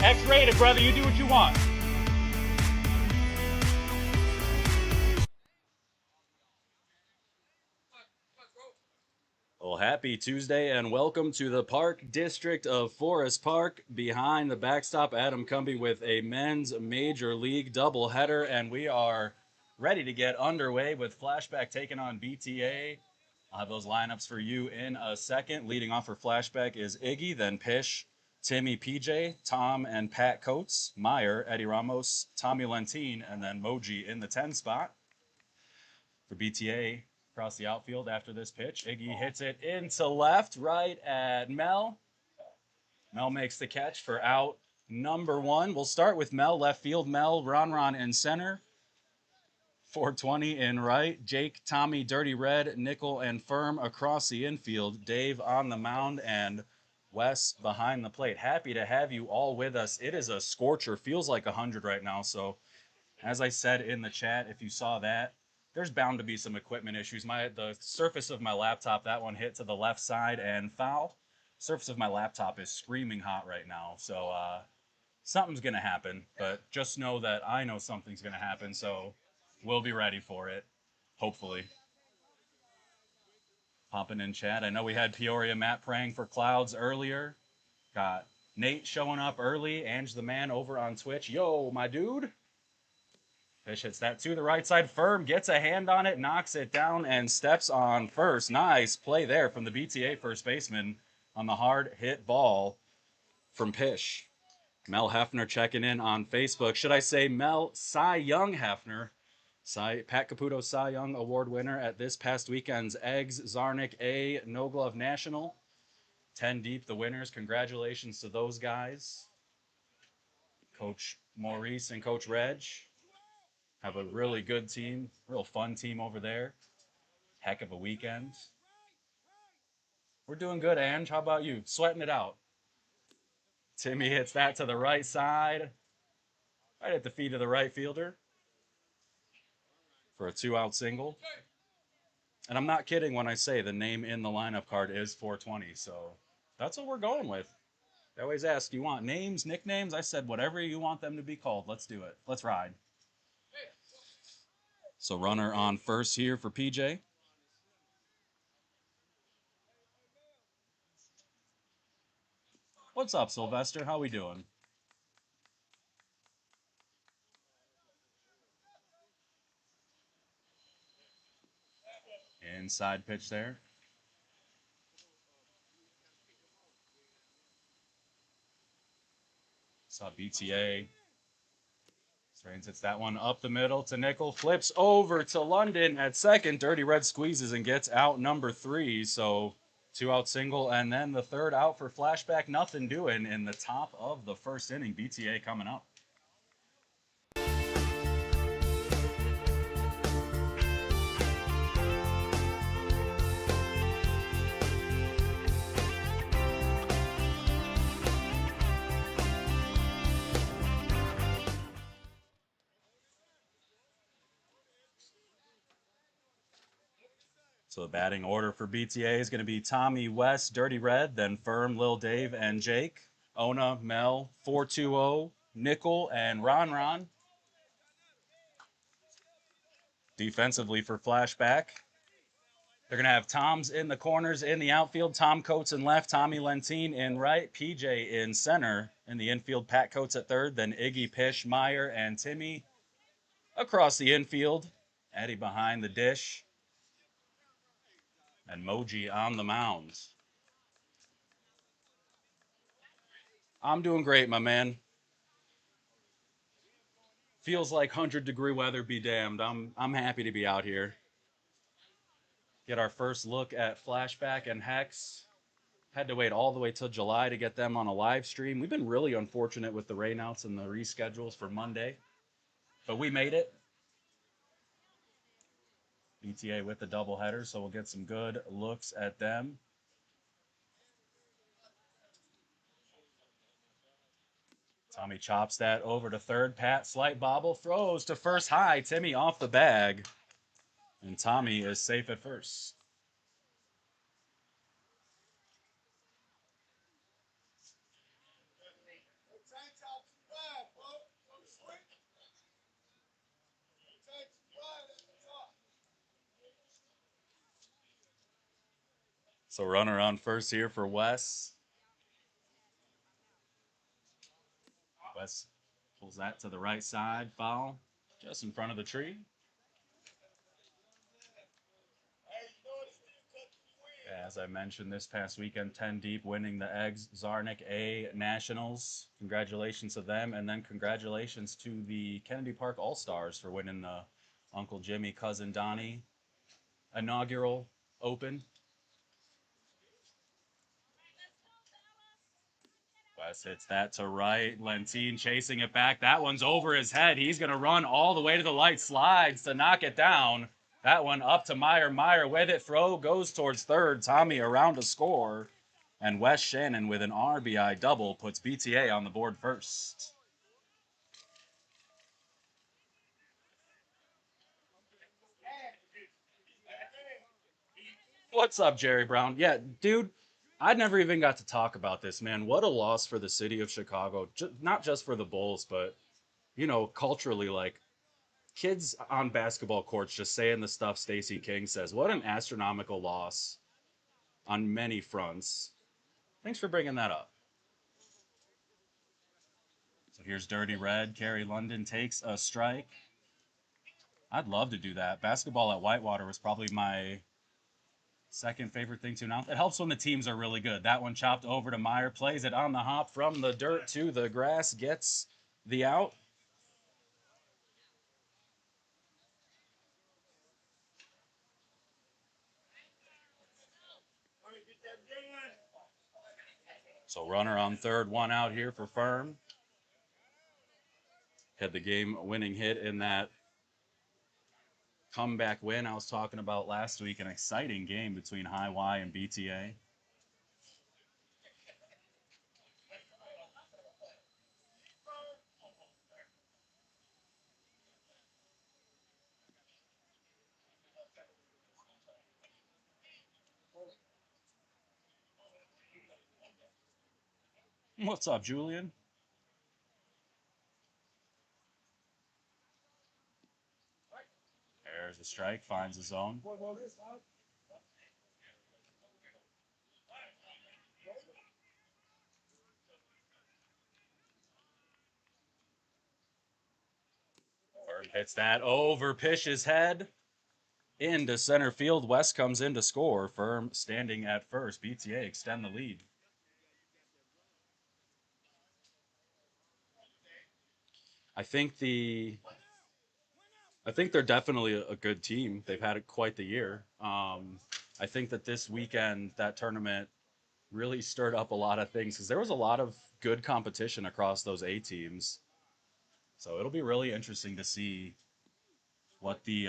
X-rated, brother. You do what you want. Well, happy Tuesday and welcome to the Park District of Forest Park. Behind the Backstop, Adam Cumby with a men's Major League doubleheader, and we are ready to get underway with Flashback taking on BTA. I'll have those lineups for you in a second. Leading off for Flashback is Iggy, then Pish, Timmy PJ, Tom and Pat Coates, Meyer, Eddie Ramos, Tommy Lentine, and then Moji in the 10 spot. For BTA, across the outfield after this pitch, Iggy hits it into left, right at Mel. Mel makes the catch for out number one. We'll start with Mel, left field. Mel, Ron in center. 420 in right. Jake, Tommy, Dirty Red, Nickel, and Firm across the infield. Dave on the mound, and Wes behind the plate. Happy to have you all with us. It is a scorcher. Feels like 100 right now. So, as I said in the chat, if you saw that, there's bound to be some equipment issues. The surface of my laptop, that one hit to the left side and foul. Surface of my laptop is screaming hot right now. So, something's going to happen. But just know that I know something's going to happen. So, we'll be ready for it. Hopefully. Popping in chat. I know we had Peoria Matt praying for clouds earlier. Got Nate showing up early. Ange the man over on Twitch. Yo, my dude. Fish hits that to the right side. Firm gets a hand on it, knocks it down, and steps on first. Nice play there from the BTA first baseman on the hard hit ball from Pish. Mel Hefner checking in on Facebook. Should I say Mel Cy Young Hefner? Pat Caputo Cy Young Award winner at this past weekend's Eggs Zarnik A No Glove National. 10 deep, the winners. Congratulations to those guys. Coach Maurice and Coach Reg have a really good team, real fun team over there. Heck of a weekend. We're doing good, Ange. How about you? Sweating it out. Timmy hits that to the right side, right at the feet of the right fielder for a 2-out single. And I'm not kidding when I say the name in the lineup card is 420, so that's what we're going with. They always ask, do you want names, nicknames? I said, whatever you want them to be called. Let's do it. Let's ride. So runner on first here for PJ. What's up, Sylvester? How we doing? Inside pitch there. Saw BTA. Strains hits that one up the middle to Nickel. Flips over to London at second. Dirty Red squeezes and gets out number 3. So 2-out single. And then the third out for Flashback. Nothing doing in the top of the first inning. BTA coming up. So the batting order for BTA is going to be Tommy, West, Dirty Red, then Firm, Lil Dave, and Jake. Ona, Mel, 420, Nickel, and Ron. Defensively for Flashback, they're going to have Tom's in the corners in the outfield. Tom Coates in left, Tommy Lentine in right, PJ in center. In the infield, Pat Coates at third, then Iggy, Pish, Meyer, and Timmy across the infield. Eddie behind the dish. And Moji on the mound. I'm doing great, my man. Feels like 100-degree weather, be damned. I'm happy to be out here. Get our first look at Flashback and Hex. Had to wait all the way till July to get them on a live stream. We've been really unfortunate with the rainouts and the reschedules for Monday, but we made it. BTA with the doubleheader, so we'll get some good looks at them. Tommy chops that over to third. Pat, slight bobble, throws to first high. Timmy off the bag, and Tommy is safe at first. So runner on first here for Wes. Wes pulls that to the right side, foul, just in front of the tree. As I mentioned, this past weekend, 10 deep, winning the Eggs Zarnik A Nationals. Congratulations to them, and then congratulations to the Kennedy Park All-Stars for winning the Uncle Jimmy, Cousin Donnie inaugural Open. Wes hits that to right. Lentine chasing it back. That one's over his head. He's going to run all the way to the light. Slides to knock it down. That one up to Meyer. Meyer with it. Throw goes towards third. Tommy around to score. And Wes Shannon with an RBI double puts BTA on the board first. What's up, Jerry Brown? Yeah, dude, I never even got to talk about this, man. What a loss for the city of Chicago. Not just for the Bulls, but, you know, culturally, like, kids on basketball courts just saying the stuff Stacey King says. What an astronomical loss on many fronts. Thanks for bringing that up. So here's Dirty Red. Kerry London takes a strike. I'd love to do that. Basketball at Whitewater was probably my second favorite thing to announce. It helps when the teams are really good. That one chopped over to Meyer, plays it on the hop from the dirt to the grass, gets the out. So runner on third, one out here for Firm. Had the game-winning hit in that comeback win I was talking about last week. An exciting game between High Y and BTA. What's up, Julian? There's a strike, finds the zone. Firm hits that over Pish's head into center field. West comes in to score. Firm standing at first. BTA extend the lead. I think the I think they're definitely a good team. They've had quite the year. I think that this weekend, that tournament really stirred up a lot of things because there was a lot of good competition across those A teams. So it'll be really interesting to see what the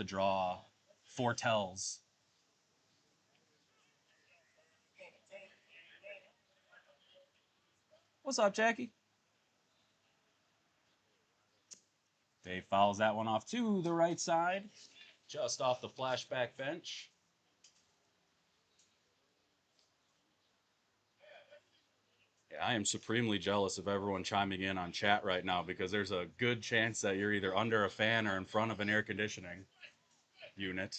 draw foretells. What's up, Jackie? Dave fouls that one off to the right side, just off the flashback bench. I am supremely jealous of everyone chiming in on chat right now because there's a good chance that you're either under a fan or in front of an air conditioning unit.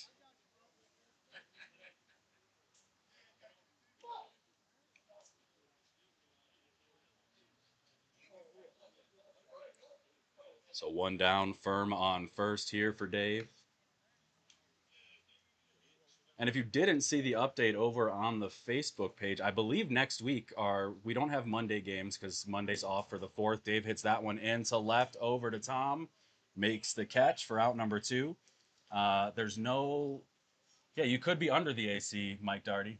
So one down, Firm on first here for Dave. And if you didn't see the update over on the Facebook page, I believe next week we don't have Monday games because Monday's off for the 4th. Dave hits that one into left over to Tom, makes the catch for out number 2. There's no, yeah, you could be under the AC, Mike Darty.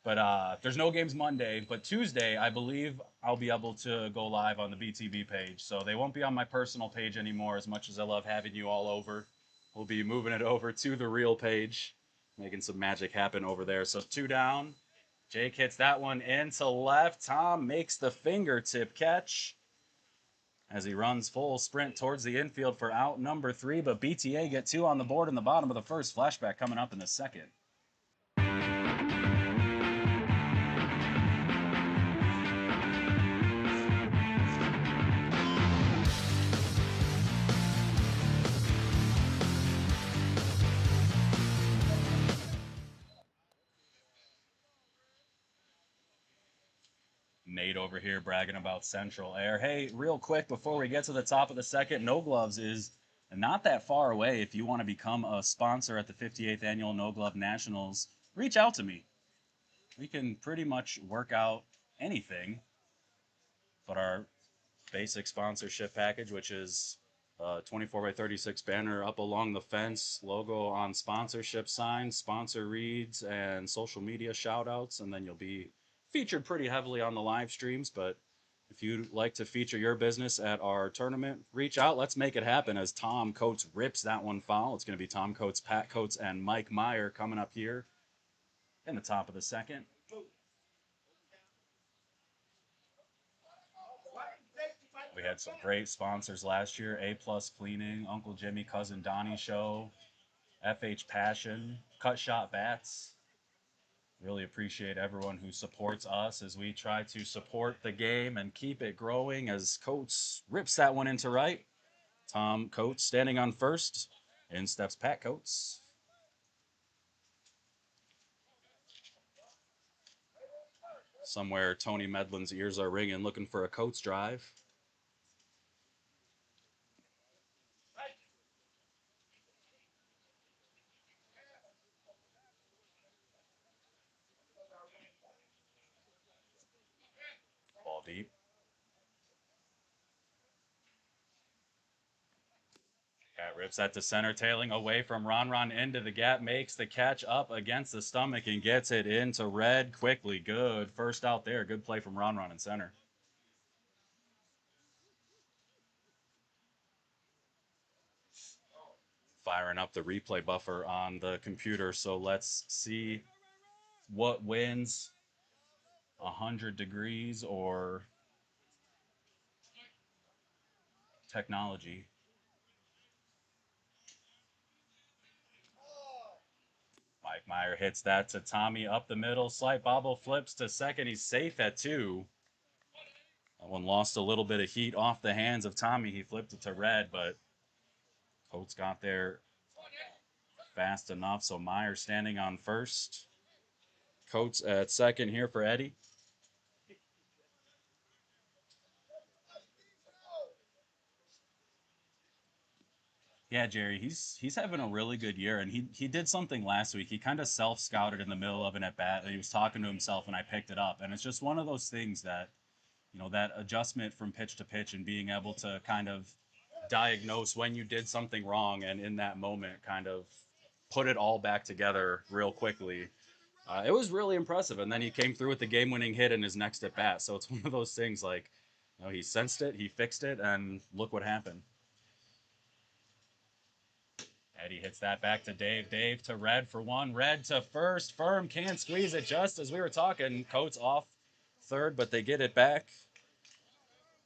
But there's no games Monday, but Tuesday, I believe I'll be able to go live on the BTB page. So they won't be on my personal page anymore as much as I love having you all over. We'll be moving it over to the real page, making some magic happen over there. So 2 down. Jake hits that one into left. Tom makes the fingertip catch as he runs full sprint towards the infield for out number 3. But BTA get 2 on the board in the bottom of the first. Flashback coming up in the second. Nate over here bragging about Central Air. Hey, real quick before we get to the top of the second, No Gloves is not that far away. If you want to become a sponsor at the 58th Annual No Glove Nationals, reach out to me. We can pretty much work out anything but our basic sponsorship package, which is 24 by 36 banner up along the fence, logo on sponsorship signs, sponsor reads, and social media shout outs. And then you'll be featured pretty heavily on the live streams. But if you'd like to feature your business at our tournament, reach out. Let's make it happen as Tom Coates rips that one foul. It's going to be Tom Coates, Pat Coates, and Mike Meyer coming up here in the top of the second. We had some great sponsors last year. A Plus Cleaning, Uncle Jimmy, Cousin Donnie Show, FH Passion, Cut Shot Bats. Really appreciate everyone who supports us as we try to support the game and keep it growing as Coates rips that one into right. Tom Coates standing on first. In steps Pat Coates. Somewhere Tony Medlin's ears are ringing looking for a Coates drive. Ball deep. Pat Rips that to center, tailing away from Ron into the gap, makes the catch up against the stomach and gets it into red quickly. Good first out there. Good play from Ron in center. Firing up the replay buffer on the computer, so let's see what wins 100 degrees or technology. Mike Meyer hits that to Tommy up the middle. Slight bobble, flips to second. He's safe at 2. That one lost a little bit of heat off the hands of Tommy. He flipped it to red, but Coates got there fast enough. So Meyer standing on first. Coates at second here for Eddie. Yeah, Jerry, he's having a really good year, and he did something last week. He kind of self scouted in the middle of an at bat, and he was talking to himself, and I picked it up, and it's just one of those things that, that adjustment from pitch to pitch and being able to kind of diagnose when you did something wrong, and in that moment, kind of put it all back together real quickly. It was really impressive, and then he came through with the game-winning hit in his next at bat. So it's one of those things like, he sensed it, he fixed it, and look what happened. Eddie hits that back to Dave. Dave to Red for 1. Red to first. Firm can't squeeze it just as we were talking. Coates off third, but they get it back.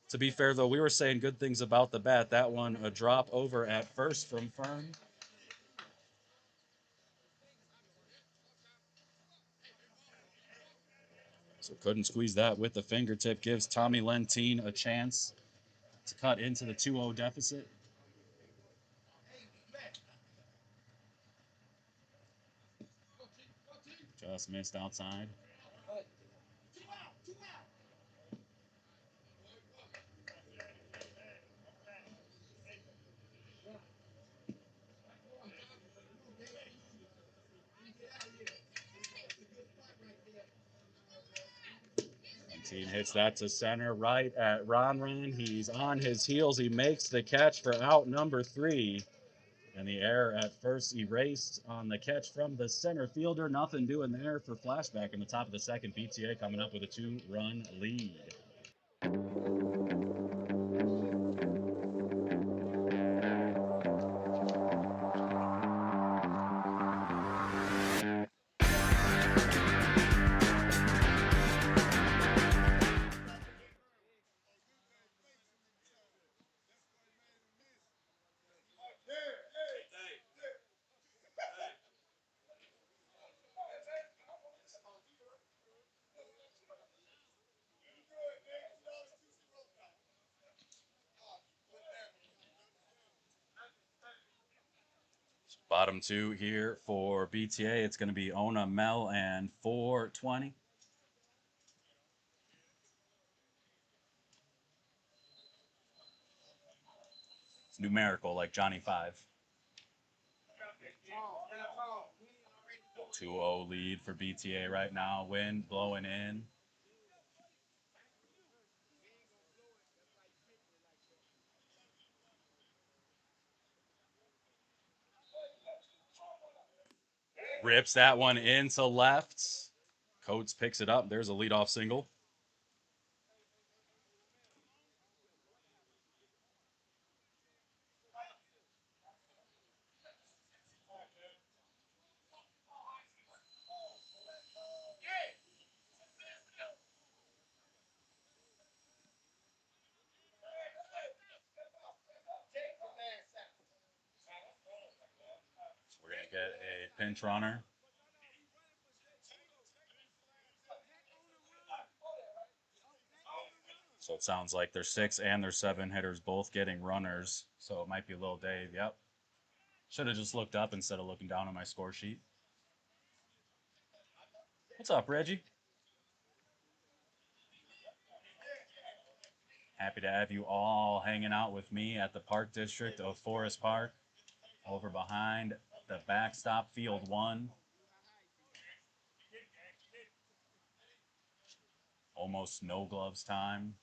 To be fair, though, we were saying good things about the bat. That one, a drop over at first from Firm. So couldn't squeeze that with the fingertip. Gives Tommy Lentine a chance to cut into the 2-0 deficit. Just missed outside. Lentine hits that to center right at Ron. He's on his heels. He makes the catch for out number 3. And the error at first erased on the catch from the center fielder. Nothing doing there for Flashback in the top of the second. BTA coming up with a 2-run lead. Bottom 2 here for BTA. It's going to be Ona, Mel, and 420. It's numerical, like Johnny 5. 2-0 lead for BTA right now. Wind blowing in. Rips that one into left. Coates picks it up. There's a leadoff single. We're going to get a pinch runner. So it sounds like their 6 and their 7 hitters both getting runners. So it might be Lil Dave. Yep. Should have just looked up instead of looking down on my score sheet. What's up, Reggie? Happy to have you all hanging out with me at the Park District of Forest Park, over behind the backstop, Field 1. Almost no gloves time.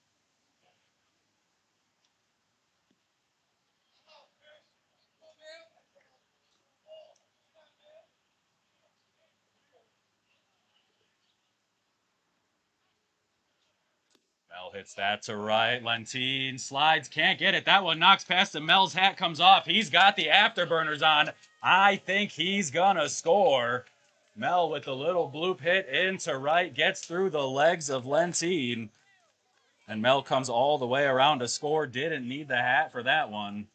Mel hits that to right. Lentine slides, can't get it. That one knocks past him. Mel's hat comes off. He's got the afterburners on. I think he's gonna score. Mel with the little bloop hit into right, gets through the legs of Lentine. And Mel comes all the way around to score. Didn't need the hat for that one.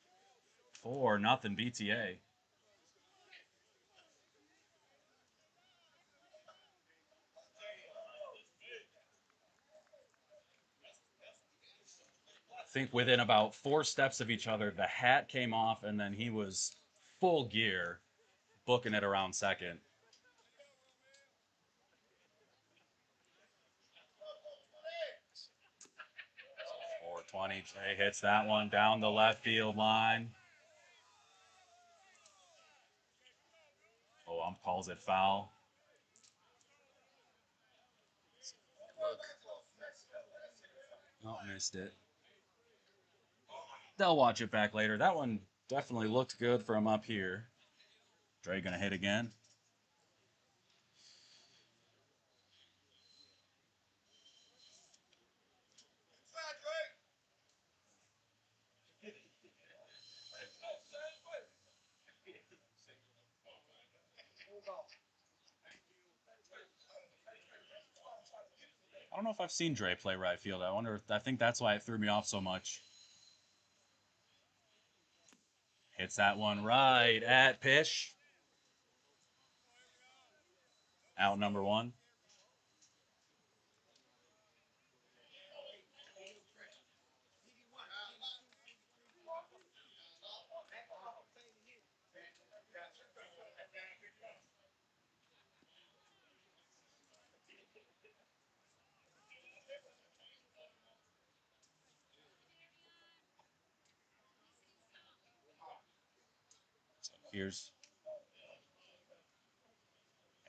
4-0 BTA. I think within about 4 steps of each other, the hat came off, and then he was full gear, booking it around second. 420, Jay hits that one down the left field line. Oh, calls it foul. Oh, missed it. They'll watch it back later. That one definitely looked good from up here. Dre gonna hit again. I don't know if I've seen Dre play right field. I think that's why it threw me off so much. Hits that one right at Pish. Out number 1. So here's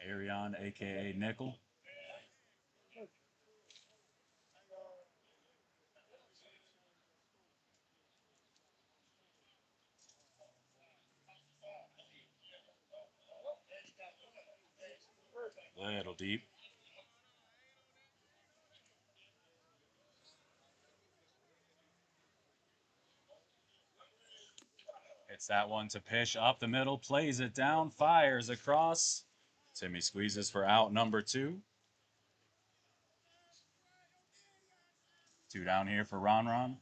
Arion, aka Nickel. Little deep. Hits that one to Pish up the middle, plays it down, fires across. Timmy squeezes for out number 2. 2 down here for Ron Ron.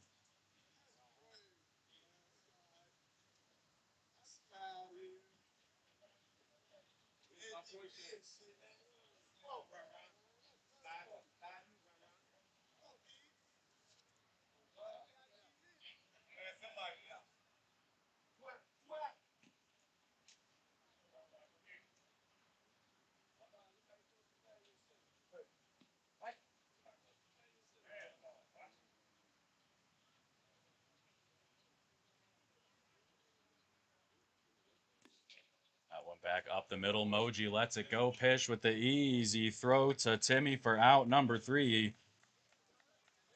That one back up the middle. Moji lets it go. Pish with the easy throw to Timmy for out number 3.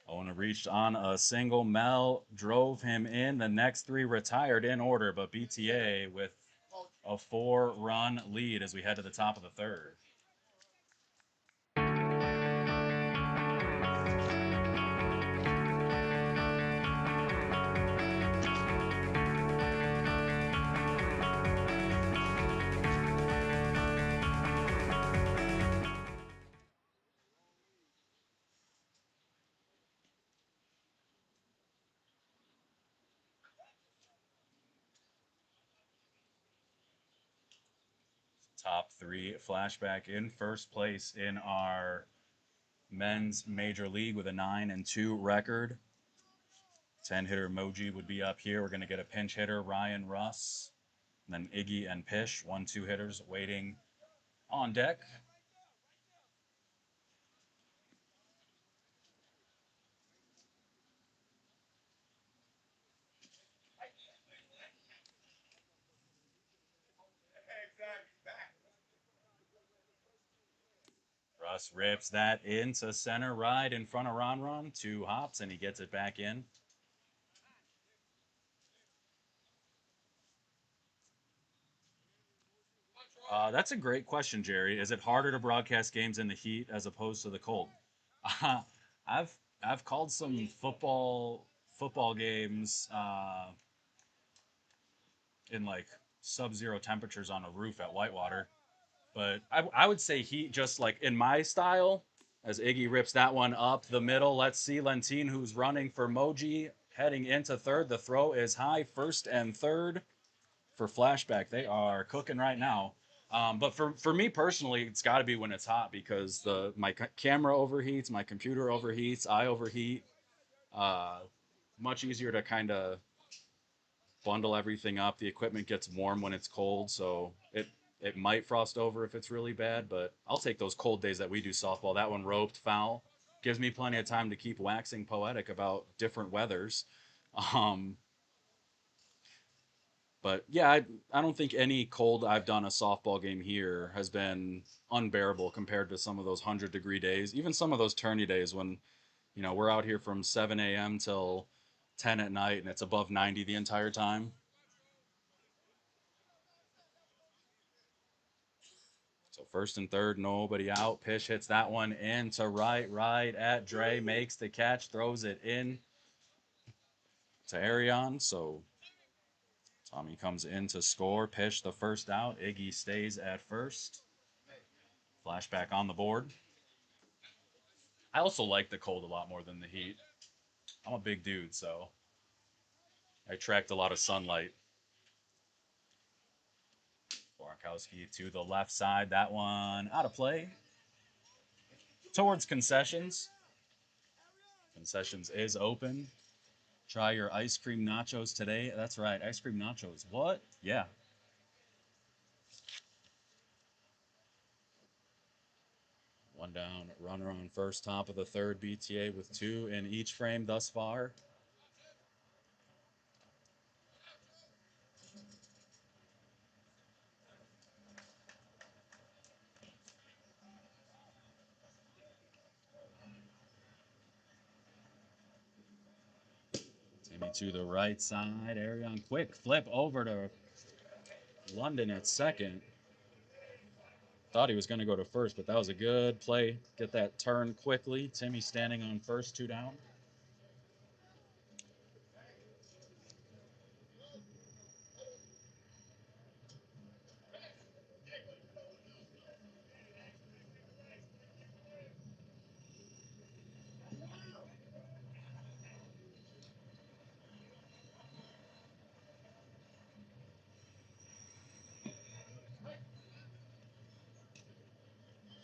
Owner reached on a single. Mel drove him in. The next 3 retired in order, but BTA with a 4-run lead as we head to the top of the 3rd. Top 3 Flashback in first place in our men's major league with a 9-2 record. 10-hitter Moji would be up here. We're going to get a pinch hitter, Ryan Russ, and then Iggy and Pish, 1-2 hitters waiting on deck. Russ rips that into center right in front of Ron Ron. 2 hops, and he gets it back in. That's a great question, Jerry. Is it harder to broadcast games in the heat as opposed to the cold? I've I've called some football games in like sub-zero temperatures on a roof at Whitewater. But I would say heat just like in my style, as Iggy rips that one up the middle. Let's see Lentine, who's running for Moji, heading into third. The throw is high, first and third for Flashback. They are cooking right now. But for me personally, it's got to be when it's hot because my camera overheats, my computer overheats, I overheat. Uh, Much easier to kind of bundle everything up. The equipment gets warm when it's cold, so it might frost over if it's really bad, but I'll take those cold days that we do softball. That one roped foul gives me plenty of time to keep waxing poetic about different weathers. Um, but yeah, I don't think any cold I've done a softball game here has been unbearable compared to some of those 100-degree days, even some of those tourney days when we're out here from 7 a.m. till 10 at night and it's above 90 the entire time. So first and third, nobody out. Pitch hits that one into right at Dre, makes the catch, throws it in to Arion. So Tommy comes in to score, pitch the first out. Iggy stays at first. Flashback on the board. I also like the cold a lot more than the heat. I'm a big dude, so I attract a lot of sunlight. Borkowski to the left side. That one out of play. Towards concessions. Concessions is open. Try your ice cream nachos today. That's right, ice cream nachos. What? Yeah. One down, runner on first, top of the third. BTA with two in each frame thus far. Timmy to the right side. Arion quick flip over to London at second. Thought he was going to go to first, but that was a good play. Get that turn quickly. Timmy standing on first, two down.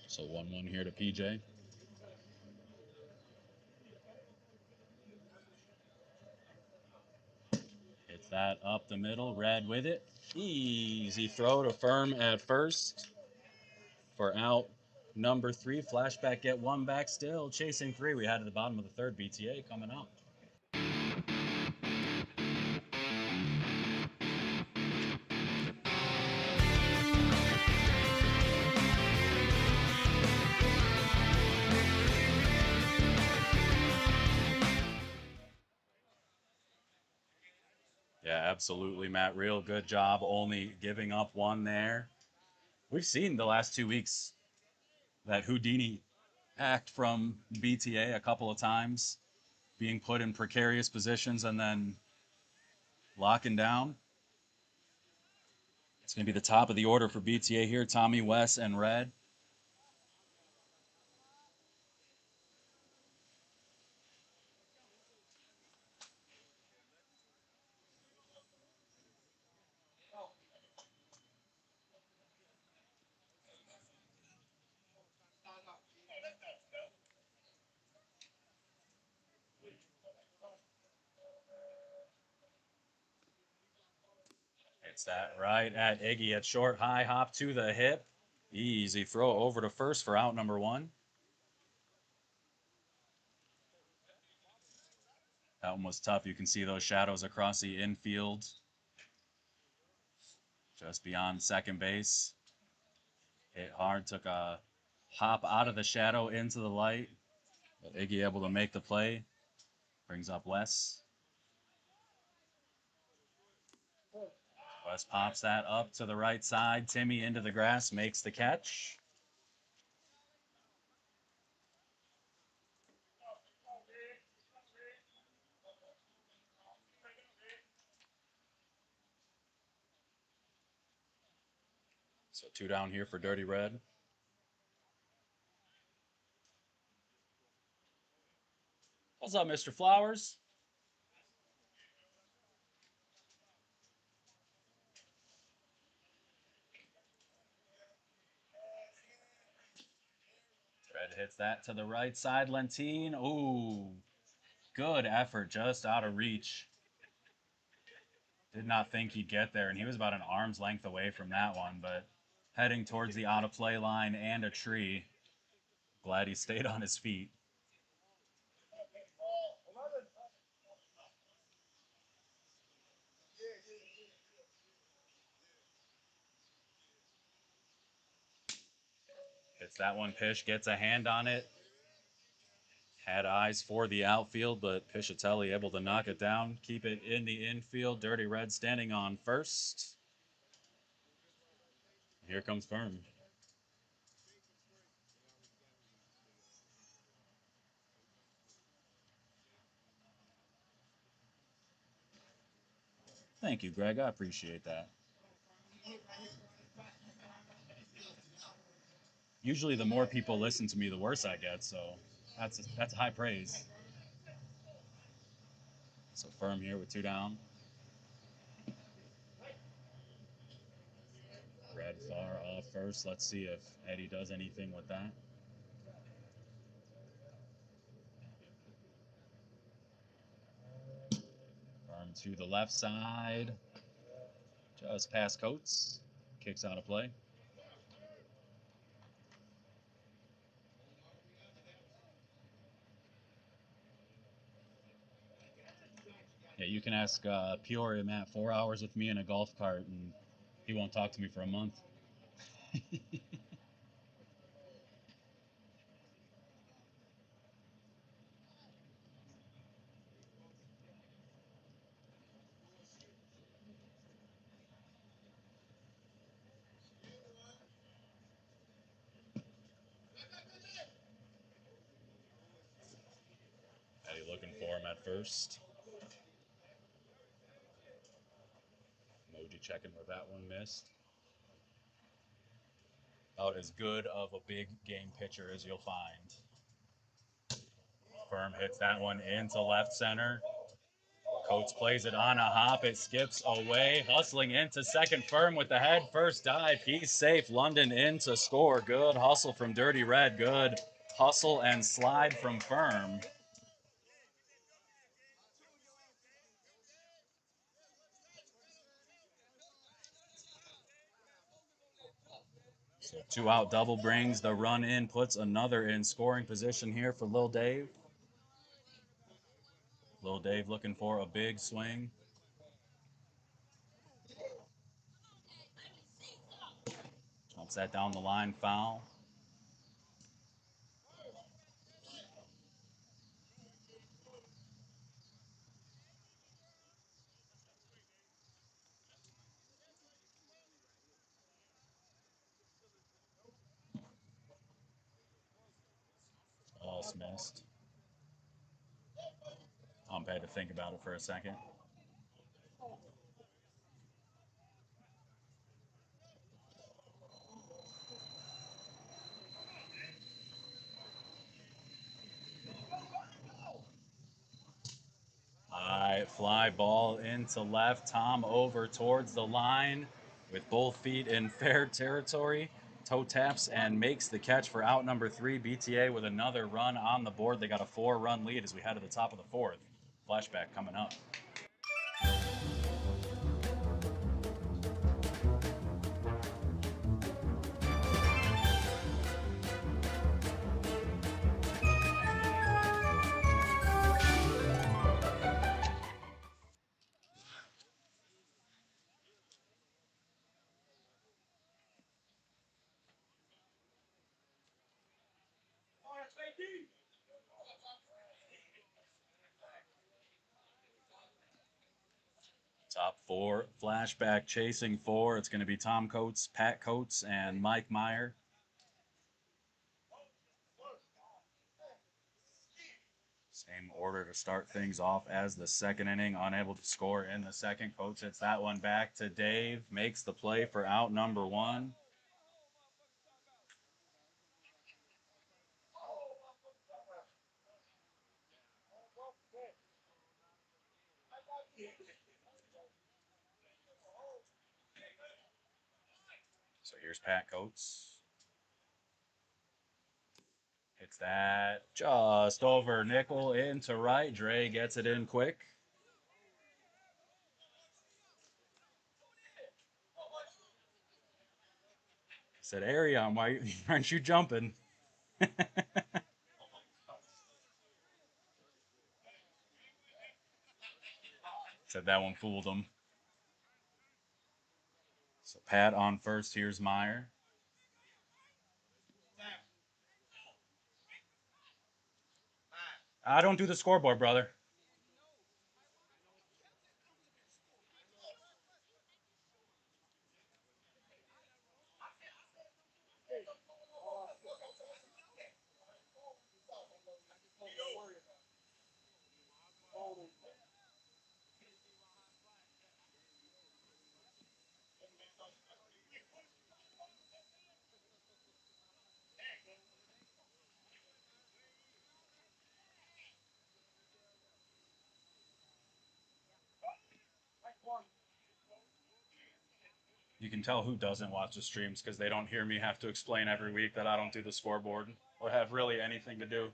So 1-1 here to PJ. Hits that up the middle. Red with it. Easy throw to Firm at first for out number three. Flashback get one back still. Chasing three. We had at the bottom of the third. BTA coming up. Yeah, absolutely, Matt. Real good job only giving up one there. We've seen the last 2 weeks that Houdini act from BTA a couple of times, being put in precarious positions and then locking down. It's going to be the top of the order for BTA here. Tommy, Wes, and Red. It's that right at Iggy at short, high hop to the hip. Easy throw over to first for out number one. That one was tough. You can see those shadows across the infield, just beyond second base. Hit hard, took a hop out of the shadow into the light. But Iggy able to make the play. Brings up Wes. Wes pops that up to the right side. Timmy into the grass, makes the catch. So 2 down here for Dirty Red. What's up, Mr. Flowers? Red hits that to the right side. Lentine. Ooh, good effort, just out of reach. Did not think he'd get there, and he was about an arm's length away from that one, but heading towards the out of play line and a tree. Glad he stayed on his feet. Hits that one. Pish gets a hand on it. Had eyes for the outfield, but Piscitelli able to knock it down, keep it in the infield. Dirty Red standing on first. Here comes Firm. Thank you, Greg. I appreciate that. Usually, the more people listen to me, the worse I get. So that's high praise. So Firm here with 2 down. Red far off first. Let's see if Eddie does anything with that. Firm to the left side. Just past Coates. Kicks out of play. Yeah, you can ask Peoria Matt 4 hours with me in a golf cart, and he won't talk to me for a month. Eddie looking for him at first. Moji checking where that one missed. About as good of a big game pitcher as you'll find. Firm hits that one into left center. Coates plays it on a hop. It skips away. Hustling into second. Firm with the head first dive. He's safe. London in to score. Good hustle from Dirty Red. Good hustle and slide from Firm. So 2 out double brings the run in, puts another in scoring position here for Lil Dave. Lil Dave looking for a big swing. Jumps that down the line, foul. Almost missed. Had to think about it for a second. High fly ball into left. Tom over towards the line with both feet in fair territory. Toe taps and makes the catch for out number 3. BTA with another run on the board. They got a 4-run lead as we head to the top of the 4th. Flashback coming up. Top 4, Flashback chasing 4. It's going to be Tom Coates, Pat Coates, and Mike Meyer. Same order to start things off as the second inning. Unable to score in the second. Coates hits that one back to Dave. Makes the play for out number 1. Here's Pat Coates. Hits that just over nickel into right. Dre gets it in quick. Said, Arion, why aren't you jumping? Said that one fooled him. So Pat on first. Here's Meyer. I don't do the scoreboard, brother. You can tell who doesn't watch the streams because they don't hear me have to explain every week that I don't do the scoreboard or have really anything to do.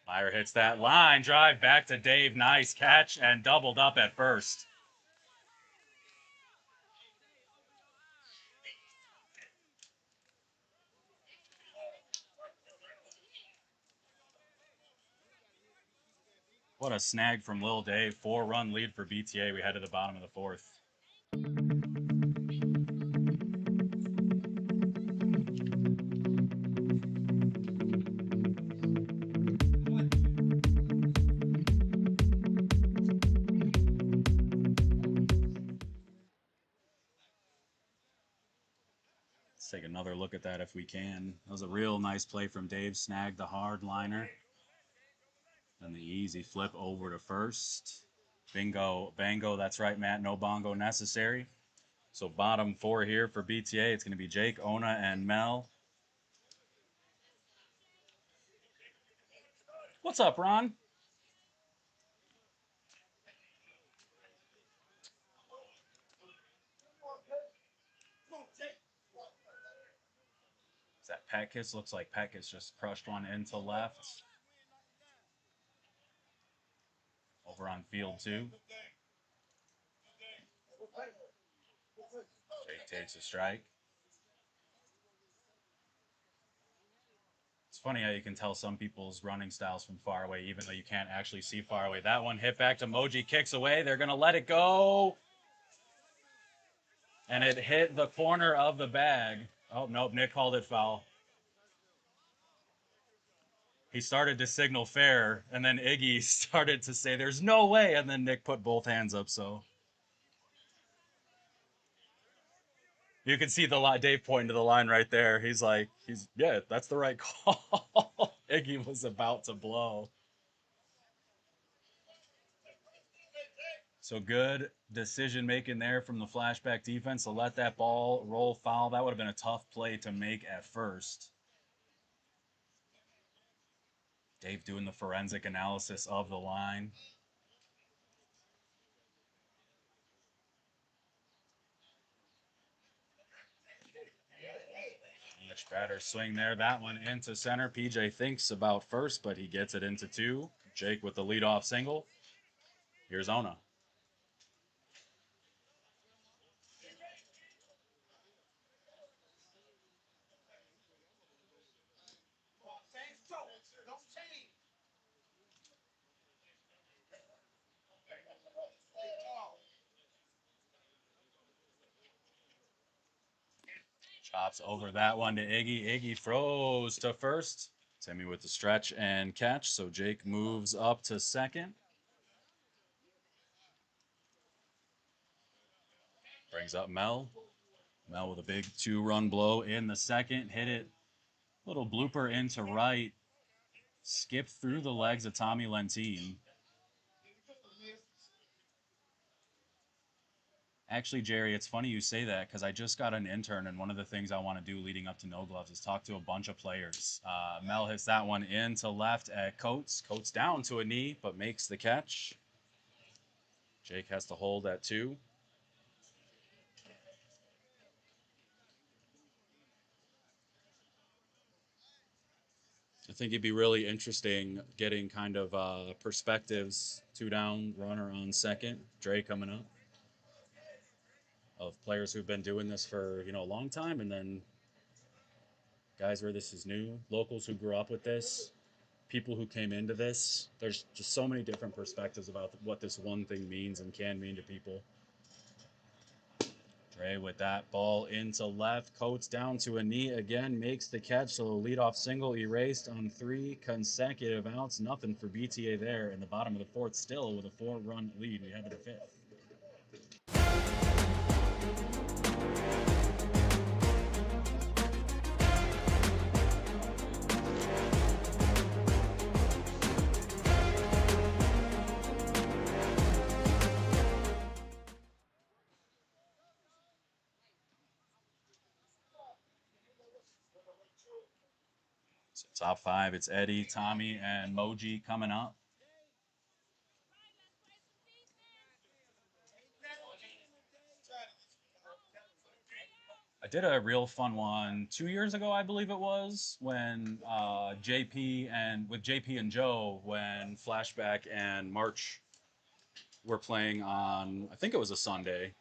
Meyer hits that line drive back to Dave. Nice catch and doubled up at first. What a snag from Lil Dave. 4-run lead for BTA. We head to the bottom of the fourth. Let's take another look at that if we can. That was a real nice play from Dave. Snagged the hard liner. And the easy flip over to first. Bingo, bango. That's right, Matt. No bongo necessary. So bottom four here for BTA. It's going to be Jake, Ona, and Mel. What's up, Ron? Is that Peckis? Looks like Peckis just crushed one into left. Over on field two. Jake takes a strike. It's funny how you can tell some people's running styles from far away, even though you can't actually see far away. That one hit back to Moji, kicks away. They're going to let it go. And it hit the corner of the bag. Oh, nope, Nick called it foul. He started to signal fair, and then Iggy started to say, there's no way. And then Nick put both hands up, so. You can see the line, Dave pointing to the line right there. He's like, yeah, that's the right call. Iggy was about to blow. So good decision making there from the flashback defense to let that ball roll foul. That would have been a tough play to make at first. Dave doing the forensic analysis of the line. Much better swing there. That one into center. PJ thinks about first, but he gets it into two. Jake with the leadoff single. Here's Ona. Chops over that one to Iggy. Iggy throws to first. Timmy with the stretch and catch. So Jake moves up to second. Brings up Mel. Mel with a big 2-run blow in the second. Hit it. Little blooper into right. Skipped through the legs of Tommy Lentine. Actually, Jerry, it's funny you say that because I just got an intern, and one of the things I want to do leading up to No Gloves is talk to a bunch of players. Mel hits that one into left at Coates. Coates down to a knee, but makes the catch. Jake has to hold at 2. I think it'd be really interesting getting kind of perspectives. Two down, runner on second. Dre coming up of players who've been doing this for a long time, and then guys where this is new, locals who grew up with this, people who came into this. There's just so many different perspectives about what this one thing means and can mean to people. Dre with that ball into left, Coates down to a knee again, makes the catch. So leadoff single erased on 3 consecutive outs. Nothing for BTA there in the bottom of the fourth, still with a 4-run lead. We head to the fifth. So top 5, it's Eddie, Tommy, and Moji coming up. I did a real fun one 2 years ago, I believe it was, when JP and Joe, when Flashback and March were playing on, I think it was a Sunday,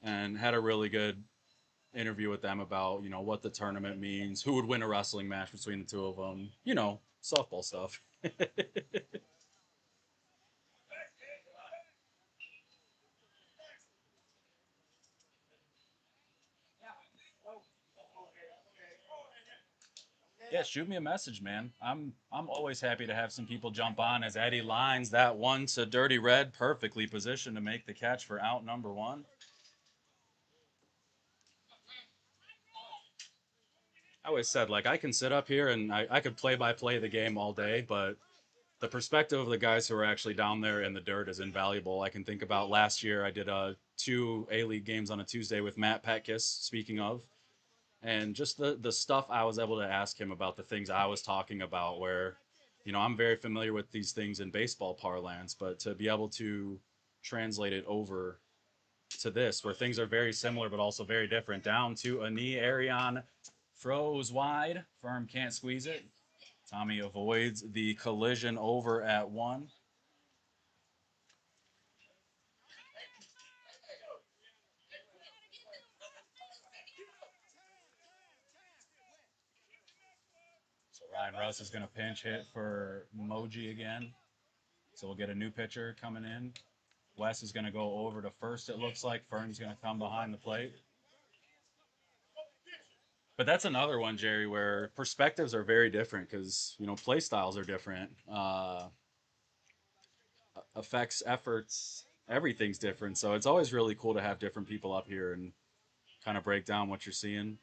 and had a really good interview with them about what the tournament means, who would win a wrestling match between the two of them, softball stuff. Yeah, shoot me a message, man. I'm always happy to have some people jump on as Eddie lines that one to Dirty Red, perfectly positioned to make the catch for out number 1. I always said, like, I can sit up here and I could play by play the game all day, but the perspective of the guys who are actually down there in the dirt is invaluable. I can think about last year, I did 2 A-League games on a Tuesday with Matt Petkus, speaking of, and just the stuff I was able to ask him about the things I was talking about, where, I'm very familiar with these things in baseball parlance, but to be able to translate it over to this, where things are very similar but also very different. Down to a knee, Arion throws wide. Firm can't squeeze it. Tommy avoids the collision over at 1. So Ryan Russ is going to pinch hit for Moji again. So we'll get a new pitcher coming in. Wes is going to go over to first, it looks like. Fern's going to come behind the plate. But that's another one, Jerry, where perspectives are very different because, play styles are different. Effects, efforts, everything's different. So it's always really cool to have different people up here and kind of break down what you're seeing.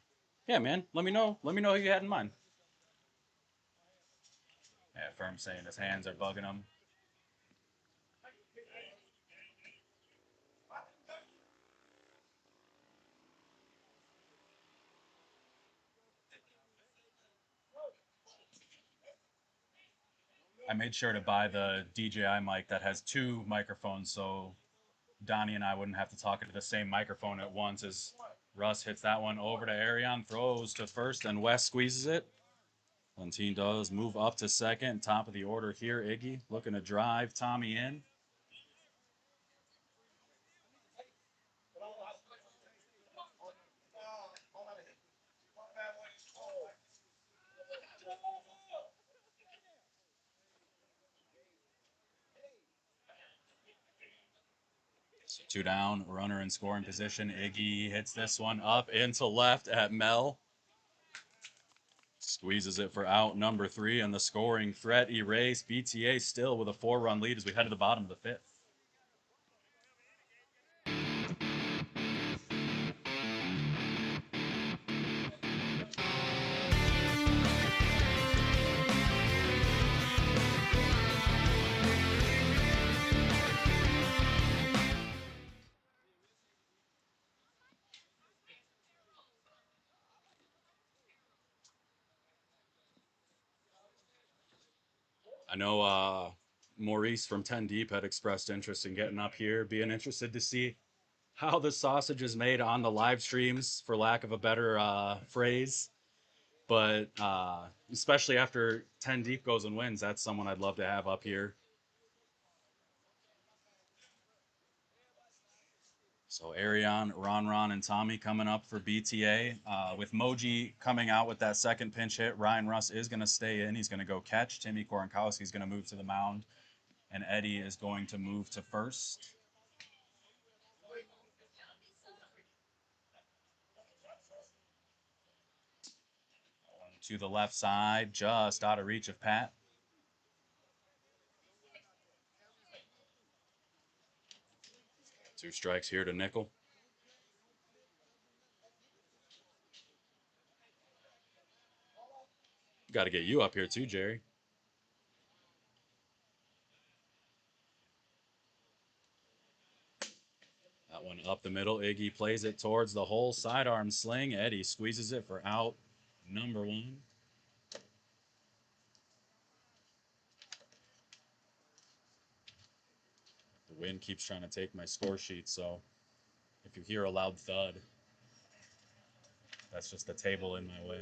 Yeah, man, let me know. Let me know who you had in mind. Yeah, Firm saying his hands are bugging him. I made sure to buy the DJI mic that has 2 microphones so Donnie and I wouldn't have to talk into the same microphone at once. As Russ hits that one over to Arion, throws to first, and West squeezes it. Lentine does move up to second, top of the order here. Iggy looking to drive Tommy in. So 2 down, runner in scoring position. Iggy hits this one up into left at Mel. Squeezes it for out number 3, and the scoring threat erased. BTA still with a 4-run lead as we head to the bottom of the 5th. I know Maurice from 10 Deep had expressed interest in getting up here, being interested to see how the sausage is made on the live streams, for lack of a better phrase. But especially after 10 deep goes and wins, that's someone I'd love to have up here. So Arion, Ron, and Tommy coming up for BTA. With Moji coming out with that second pinch hit, Ryan Russ is going to stay in. He's going to go catch. Timmy Korenkowski is going to move to the mound, and Eddie is going to move to first. To the left side, just out of reach of Pat. Two strikes here to Nickel. Got to get you up here too, Jerry. That one up the middle. Iggy plays it towards the hole. Sidearm sling. Eddie squeezes it for out number one. The wind keeps trying to take my score sheet, so if you hear a loud thud, that's just the table in my way.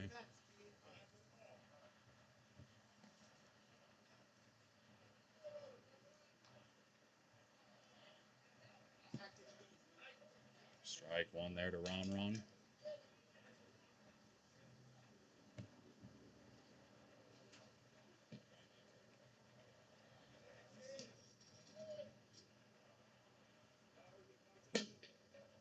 Strike one there to Ron.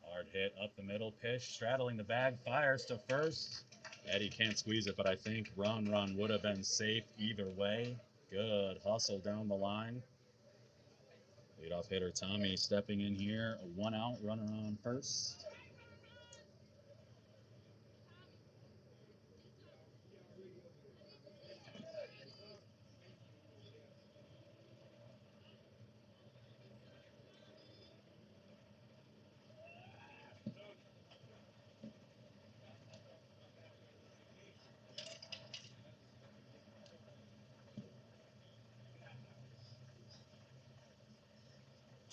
Hard hit up the middle, pitch, straddling the bag, fires to first. Eddie can't squeeze it, but I think Ron would have been safe either way. Good hustle down the line. Leadoff hitter Tommy stepping in here. A 1 out, runner on first.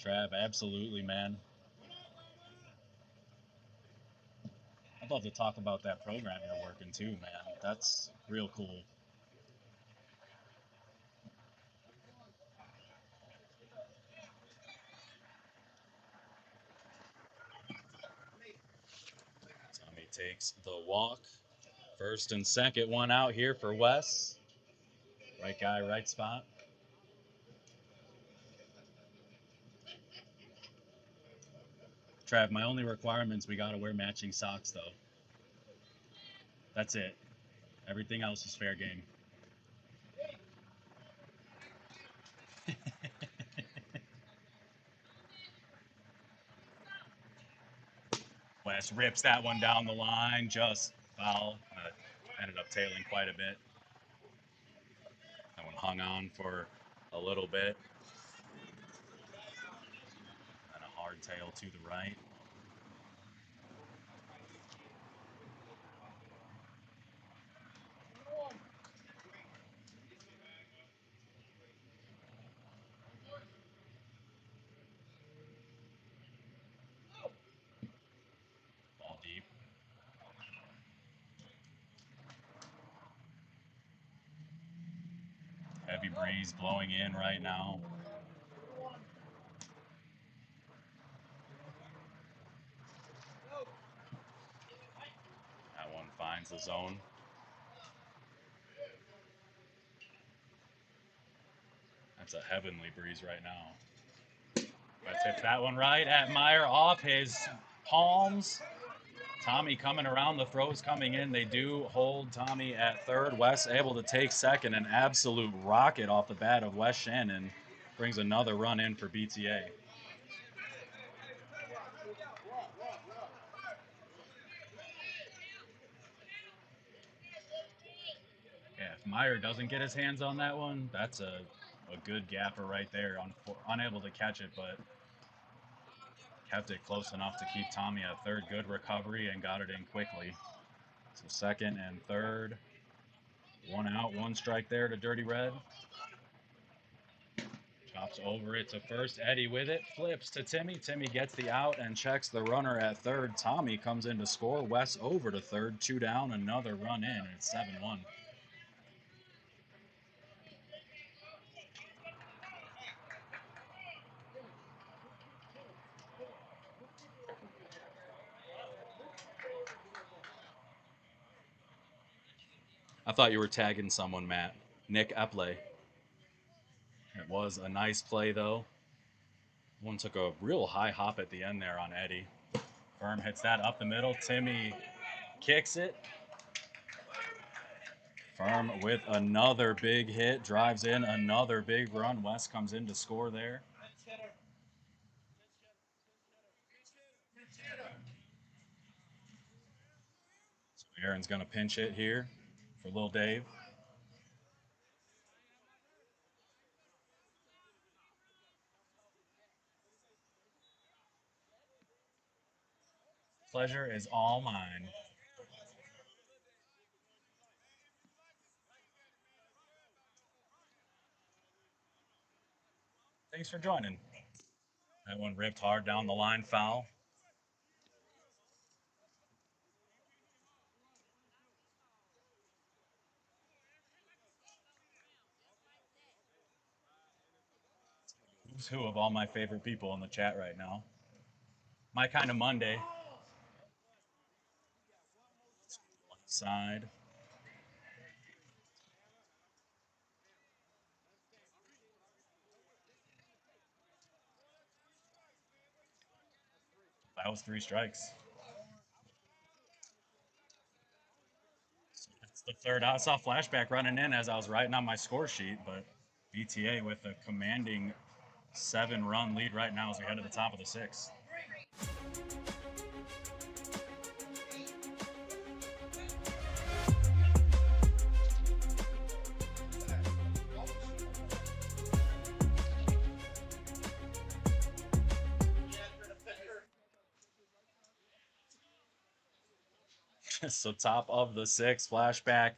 Trav, absolutely, man. I'd love to talk about that program you're working too, man. That's real cool. Tommy takes the walk. First and second, 1 out here for Wes. Right guy, right spot. Trav, my only requirement's we gotta wear matching socks though. That's it. Everything else is fair game. Wes rips that one down the line, just foul. Ended up tailing quite a bit. That one hung on for a little bit. And a hard tail to the right. Ball deep. Heavy breeze blowing in right now. That one finds the zone. That's a heavenly breeze right now. Let's hit that one right at Meyer off his palms. Tommy coming around, the throws coming in. They do hold Tommy at third. Wes able to take second. An absolute rocket off the bat of Wes Shannon brings another run in for BTA. Yeah, if Meyer doesn't get his hands on that one, that's a good gapper right there. Unable to catch it, but kept it close enough to keep Tommy at third. Good recovery and got it in quickly. So second and third. 1 out, 1 strike there to Dirty Red. Chops over it to first. Eddie with it. Flips to Timmy. Timmy gets the out and checks the runner at third. Tommy comes in to score. Wes over to third. 2 down. Another run in. It's 7-1. I thought you were tagging someone, Matt. Nick Epley. It was a nice play, though. One took a real high hop at the end there on Eddie. Firm hits that up the middle. Timmy kicks it. Firm with another big hit. Drives in another big run. West comes in to score there. So Aaron's going to pinch hit here for Lil Dave. Pleasure is all mine. Thanks for joining. That one ripped hard down the line, foul. Who's who of all my favorite people in the chat right now? My kind of Monday. One side. That was 3 strikes. It's the third out. I saw Flashback running in as I was writing on my score sheet, but BTA with a commanding 7-run lead right now as we head to the top of the 6th. So top of the 6th, Flashback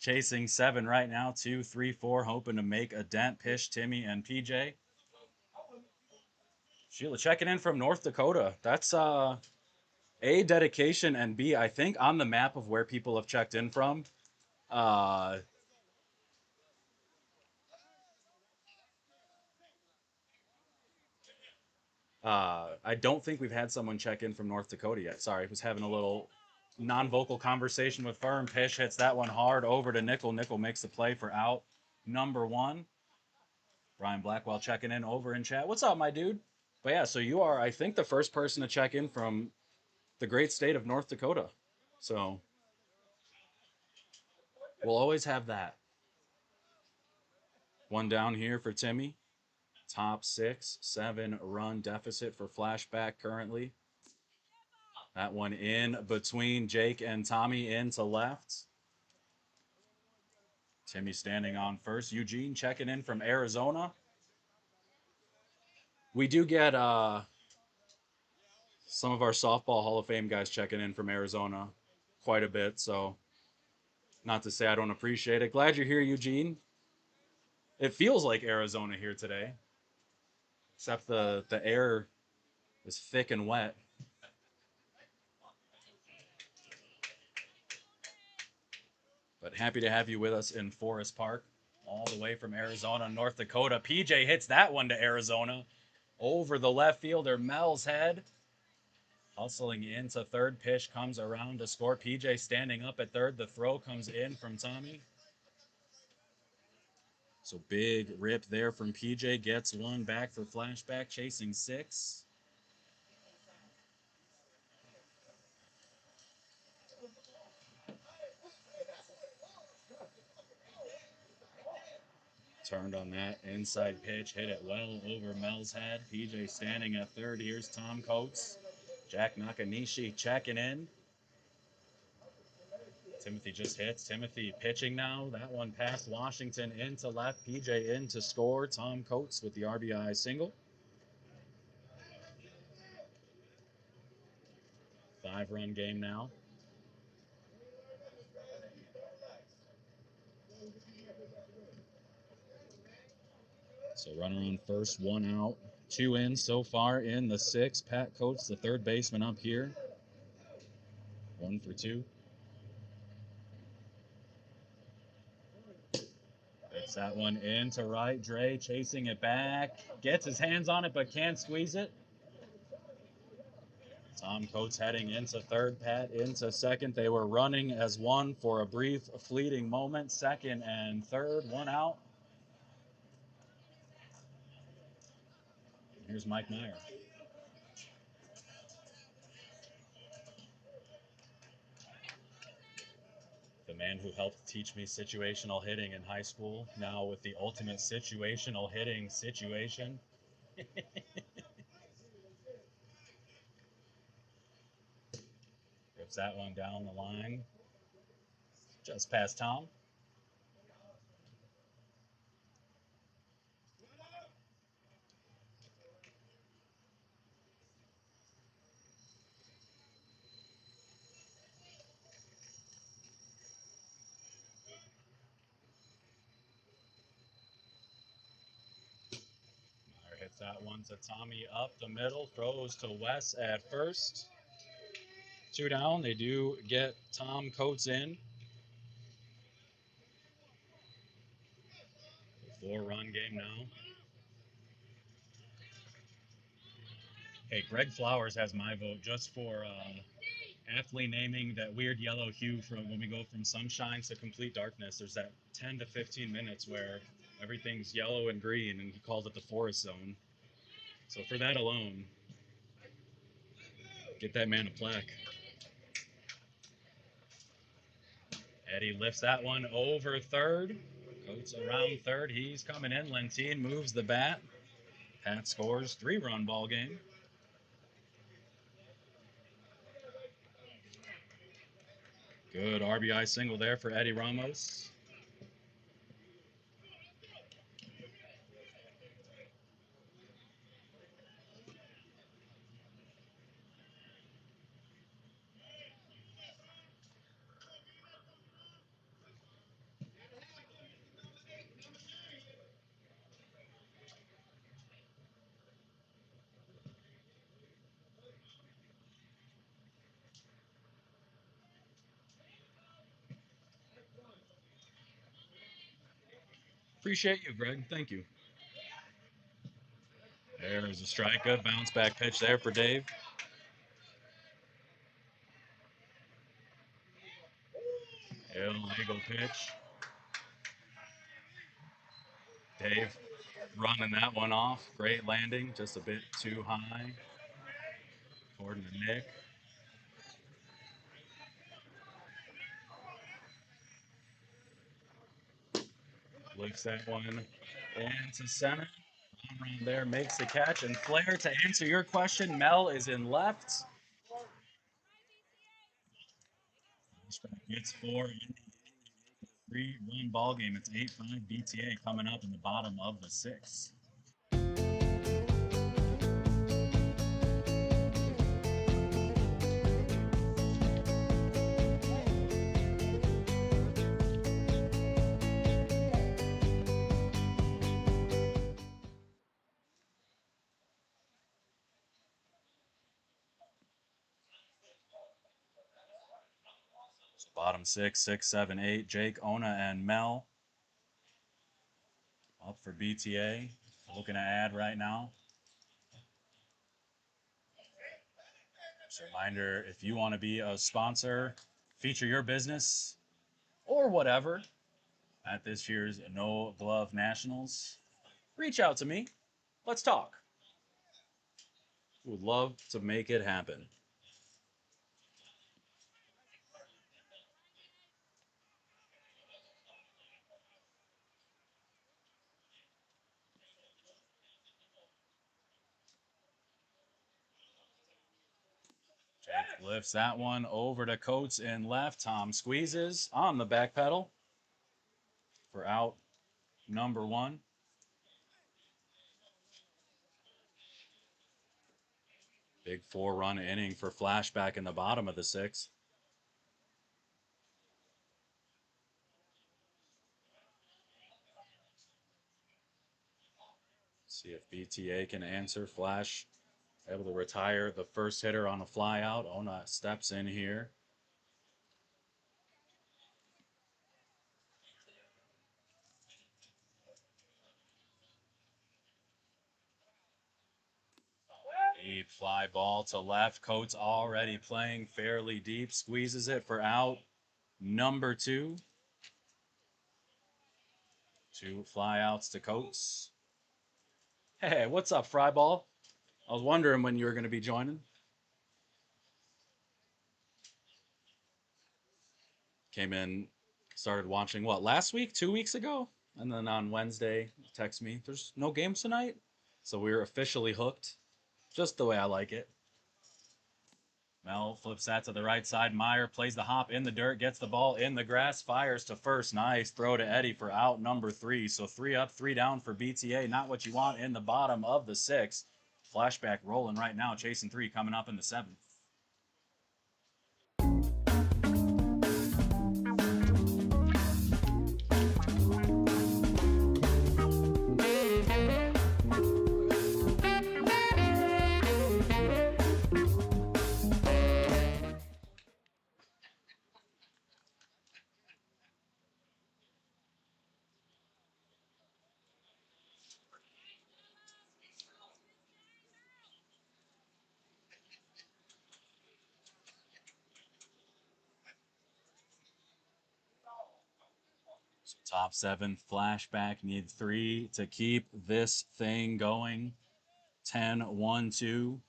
chasing 7 right now. 2, 3, 4, hoping to make a dent. Pish, Timmy, and PJ. Sheila checking in from North Dakota. That's A, dedication, and B, I think on the map of where people have checked in from, uh, I don't think we've had someone check in from North Dakota yet. Sorry, I was having a little non-vocal conversation with Firm. Pish hits that one hard over to Nickel. Nickel makes the play for out number 1. Brian Blackwell checking in over in chat. What's up, my dude? But yeah, so you are, I think, the first person to check in from the great state of North Dakota. So we'll always have that. One down here for Timmy. Top 6, 7-run deficit for Flashback currently. That one in between Jake and Tommy into left. Timmy standing on first. Eugene checking in from Arizona. We do get some of our softball Hall of Fame guys checking in from Arizona quite a bit. So not to say I don't appreciate it. Glad you're here, Eugene. It feels like Arizona here today, except the air is thick and wet. But happy to have you with us in Forest Park, all the way from Arizona, North Dakota. PJ hits that one to Arizona. Over the left fielder, Mel's head. Hustling into third. Pitch comes around to score. PJ standing up at third. The throw comes in from Tommy. So big rip there from PJ. Gets one back for Flashback, chasing 6. Turned on that inside pitch, hit it well over Mel's head. PJ standing at third. Here's Tom Coates. Jack Nakanishi checking in. Timothy just hits. Timothy pitching now. That one past Washington into left. PJ in to score. Tom Coates with the RBI single. 5-run game now. So runner on first, one out, two in so far in the sixth. Pat Coates, the third baseman up here. 1 for 2. Gets that one into right. Dre chasing it back. Gets his hands on it but can't squeeze it. Tom Coates heading into third, Pat into second. They were running as one for a brief, fleeting moment. Second and third, one out. Here's Mike Meyer. The man who helped teach me situational hitting in high school, now with the ultimate situational hitting situation. Rips that one down the line. Just past Tom. Meyer hits that one to Tommy up the middle, throws to Wes at first. 2 down. They do get Tom Coates in. 4-run game now. Hey, Greg Flowers has my vote just for aptly naming that weird yellow hue from when we go from sunshine to complete darkness. There's that 10 to 15 minutes where everything's yellow and green, and he called it the forest zone. So for that alone, get that man a plaque. Eddie lifts that one over third. Coates around third. He's coming in. Lentine moves the bat. Pat scores. 3-run ball game. Good RBI single there for Eddie Ramos. Appreciate you, Greg. Thank you. There's a strike. Good bounce back pitch there for Dave. Illegal pitch. Dave running that one off. Great landing, just a bit too high. According to Nick. Lifts that one into center. Run there makes the catch. And Flair, to answer your question, Mel is in left. Gets 4 in the 3-run ball game. It's 8-5 BTA coming up in the bottom of the 6th. Bottom 6, 6, 7, 8. Jake, Ona, and Mel up for BTA. Looking to add right now. Just a reminder, if you want to be a sponsor, feature your business or whatever at this year's No Glove Nationals, reach out to me. Let's talk. Would love to make it happen. Jake lifts that one over to Coates in left. Tom squeezes on the back pedal for out number 1. Big 4-run inning for Flashback in the bottom of the 6th. See if BTA can answer. Flash able to retire the first hitter on a fly out. Ona steps in here. Deep fly ball to left. Coates already playing fairly deep. Squeezes it for out number 2. 2 flyouts to Coates. Hey, what's up, Fryball? I was wondering when you were going to be joining. Came in, started watching what, last week, 2 weeks ago? And then on Wednesday, text me, there's no games tonight. So we were officially hooked, just the way I like it. Mel flips that to the right side. Meyer plays the hop in the dirt, gets the ball in the grass, fires to first. Nice throw to Eddie for out number 3. So 3 up, 3 down for BTA. Not what you want in the bottom of the 6th. Flashback rolling right now, chasing 3 coming up in the 7th. So top 7, Flashback need 3 to keep this thing going. 10-1-2.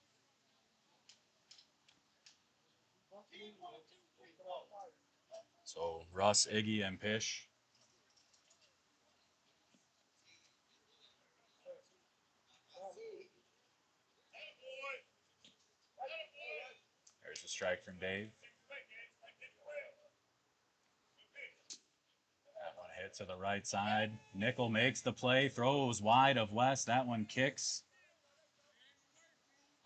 So Russ, Iggy, and Pish. There's a strike from Dave. That one hit to the right side. Nickel makes the play, throws wide of West. That one kicks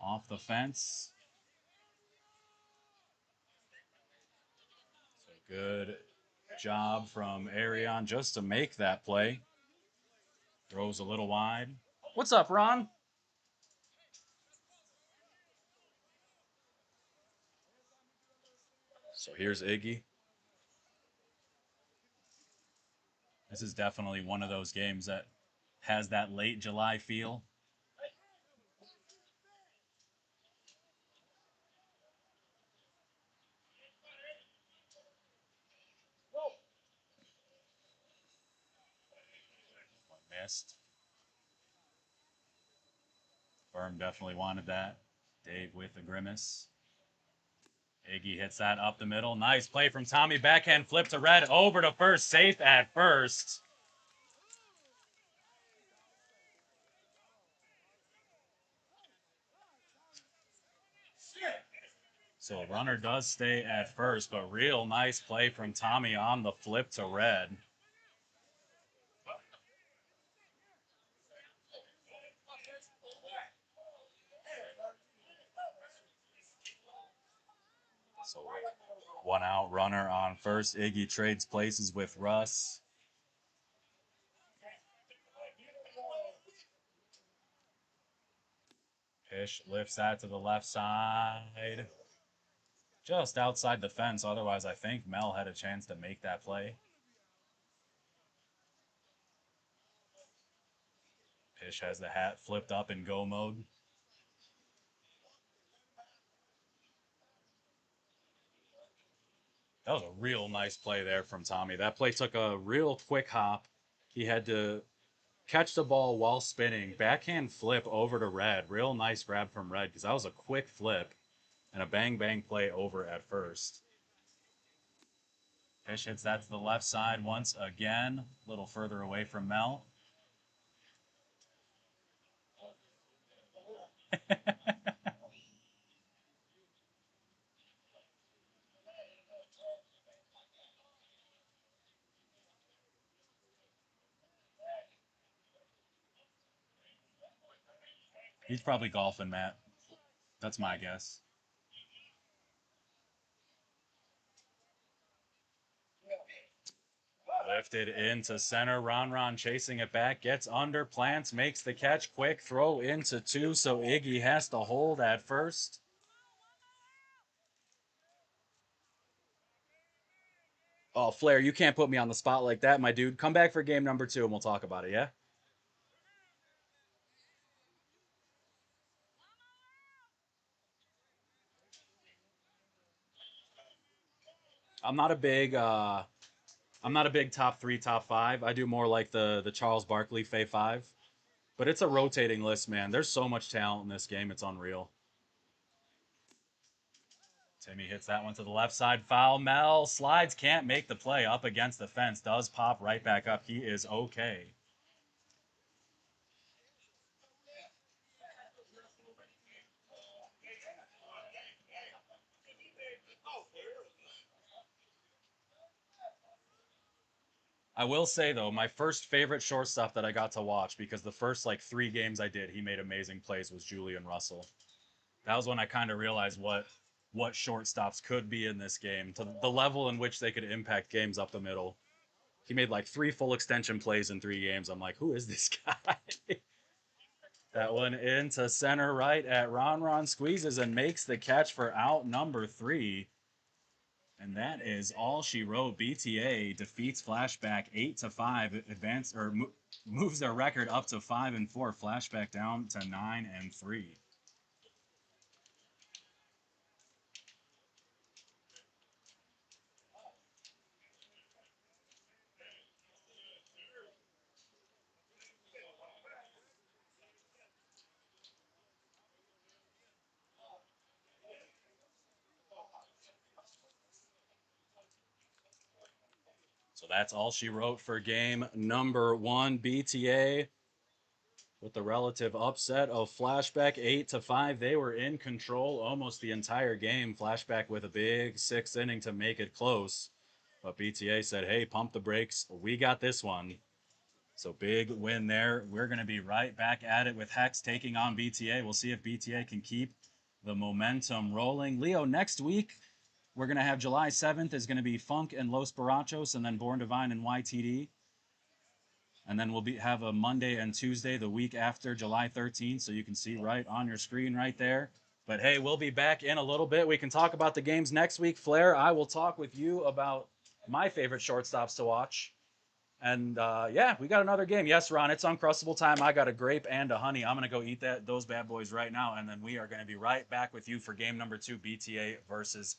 off the fence. So good job from Arion just to make that play. Throws a little wide. What's up, Ron? So here's Iggy. This is definitely one of those games that has that late July feel. One missed. Firm definitely wanted that. Dave with a grimace. Iggy hits that up the middle. Nice play from Tommy. Backhand flip to Red. Over to first. Safe at first. So runner does stay at first, but real nice play from Tommy on the flip to Red. So 1 out, runner on first. Iggy trades places with Russ. Pish lifts that to the left side. Just outside the fence. Otherwise, I think Mel had a chance to make that play. Pish has the hat flipped up in go mode. That was a real nice play there from Tommy. That play took a real quick hop. He had to catch the ball while spinning, backhand flip over to Red. Real nice grab from Red because that was a quick flip and a bang bang play over at first. Fish hits that to the left side once again, a little further away from Mel. He's probably golfing, Matt. That's my guess. Lifted into center. Ron chasing it back. Gets under. Plants. Makes the catch. Quick throw into two. So Iggy has to hold at first. Oh, Flair, you can't put me on the spot like that, my dude. Come back for game number 2 and we'll talk about it, yeah? I'm not a big I'm not a big top 3, top 5. I do more like the Charles Barkley Fay 5. But it's a rotating list, man. There's so much talent in this game. It's unreal. Timmy hits that one to the left side. Foul. Mel slides, can't make the play up against the fence. Does pop right back up. He is okay. I will say though, my first favorite shortstop that I got to watch, because the first like 3 games I did, he made amazing plays, was Julian Russell. That was when I kind of realized what shortstops could be in this game, to the level in which they could impact games up the middle. He made like 3 full extension plays in 3 games. I'm like, who is this guy? That one into center right at Ron squeezes and makes the catch for out number 3. And that is all she wrote. BTA defeats Flashback 8-5, moves their record up to 5-4. Flashback down to 9-3. So that's all she wrote for game number 1. BTA with the relative upset of Flashback 8-5. They were in control almost the entire game. Flashback with a big 6th inning to make it close. But BTA said, hey, pump the brakes. We got this one. So big win there. We're going to be right back at it with Hex taking on BTA. We'll see if BTA can keep the momentum rolling. Leo, next week, we're going to have July 7th is going to be Funk and Los Barachos, and then Born Divine and YTD. And then we'll have a Monday and Tuesday the week after, July 13th, so you can see right on your screen right there. But hey, we'll be back in a little bit. We can talk about the games next week. Flair, I will talk with you about my favorite shortstops to watch. And yeah, we got another game. Yes, Ron, it's Uncrustable time. I got a grape and a honey. I'm going to go eat those bad boys right now. And then we are going to be right back with you for game number 2, BTA versus